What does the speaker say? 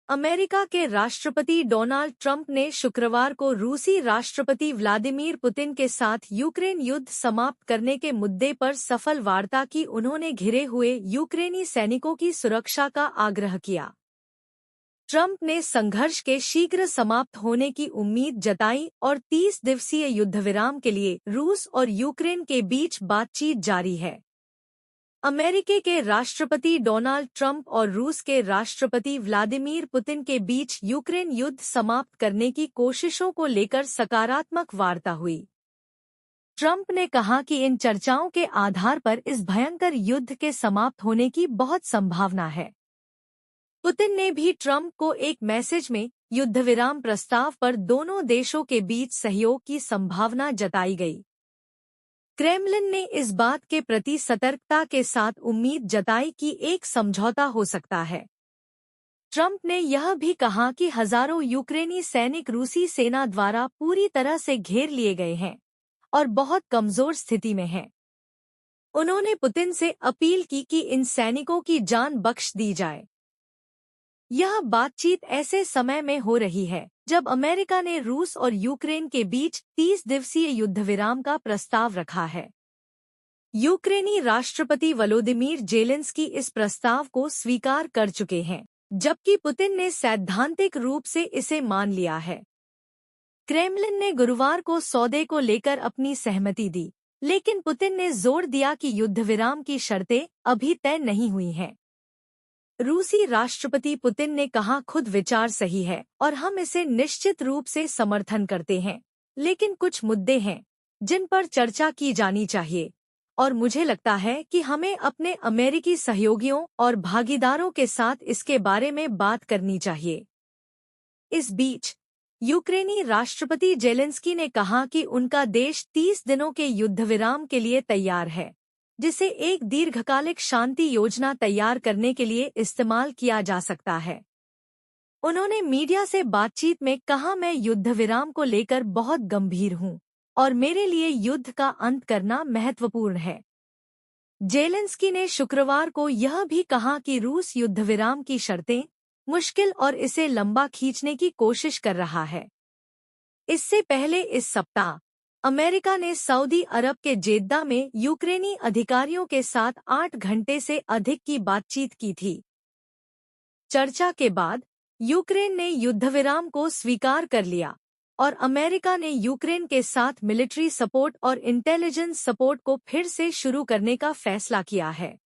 America के राष्ट्रपति Donald Trump ने शुक्रवार को रूसी राष्ट्रपति व्लादिमीर पुतिन के साथ यूक्रेन युद्ध समाप्त करने के मुद्दे पर सफल वार्ता की। उन्होंने घिरे हुए यूक्रेनी सैनिकों की सुरक्षा का आग्रह किया। ट्रंप ने संघर्ष के शीघ्र समाप्त होने की उम्मीद जताई और 30 दिवसीय युद्धविराम के लिए रूस और यूक्रेन के बीच बातचीत जारी है। अमेरिका के राष्ट्रपति डोनाल्ड ट्रंप और रूस के राष्ट्रपति व्लादिमीर पुतिन के बीच यूक्रेन युद्ध समाप्त करने की कोशिशों को लेकर सकारात्मक वार्ता हुई। ट्रंप ने कहा कि इन चर्चाओं के आधार पर इस भयंकर युद्ध के समाप्त होने की बहुत संभावना है। पुतिन ने भी ट्रंप को एक मैसेज में युद्धविराम प्रस्ताव पर दोनों देशों के बीच सहयोग की संभावना जताई गई। क्रेमलिन ने इस बात के प्रति सतर्कता के साथ उम्मीद जताई कि एक समझौता हो सकता है। ट्रंप ने यह भी कहा कि हजारों यूक्रेनी सैनिक रूसी सेना द्वारा पूरी तरह से घेर लिए गए हैं और बहुत कमजोर स्थिति में हैं। उन्होंने पुतिन से अपील की कि इन सैनिकों की जान बख्श दी जाए। यह बातचीत ऐसे समय में हो रही है जब अमेरिका ने रूस और यूक्रेन के बीच 30 दिवसीय युद्धविराम का प्रस्ताव रखा है। यूक्रेनी राष्ट्रपति वोलोदिमीर जेलेंस्की इस प्रस्ताव को स्वीकार कर चुके हैं, जबकि पुतिन ने सैद्धांतिक रूप से इसे मान लिया है। क्रेमलिन ने गुरुवार को सौदे को लेकर अपनी सहमति दी, लेकिन पुतिन ने जोर दिया कि युद्धविराम की शर्तें अभी तय नहीं हुई हैं। रूसी राष्ट्रपति पुतिन ने कहा, खुद विचार सही है और हम इसे निश्चित रूप से समर्थन करते हैं, लेकिन कुछ मुद्दे हैं जिन पर चर्चा की जानी चाहिए और मुझे लगता है कि हमें अपने अमेरिकी सहयोगियों और भागीदारों के साथ इसके बारे में बात करनी चाहिए। इस बीच यूक्रेनी राष्ट्रपति जेलेंस्की ने कहा कि उनका देश 30 दिनों के युद्धविराम के लिए तैयार है, जिसे एक दीर्घकालिक शांति योजना तैयार करने के लिए इस्तेमाल किया जा सकता है। उन्होंने मीडिया से बातचीत में कहा, मैं युद्धविराम को लेकर बहुत गंभीर हूं और मेरे लिए युद्ध का अंत करना महत्वपूर्ण है। जेलेंस्की ने शुक्रवार को यह भी कहा कि रूस युद्धविराम की शर्तें मुश्किल और इसे लंबा खींचने की कोशिश कर रहा है। इससे पहले इस सप्ताह अमेरिका ने सऊदी अरब के जेद्दा में यूक्रेनी अधिकारियों के साथ 8 घंटे से अधिक की बातचीत की थी। चर्चा के बाद यूक्रेन ने युद्धविराम को स्वीकार कर लिया और अमेरिका ने यूक्रेन के साथ मिलिट्री सपोर्ट और इंटेलिजेंस सपोर्ट को फिर से शुरू करने का फैसला किया है।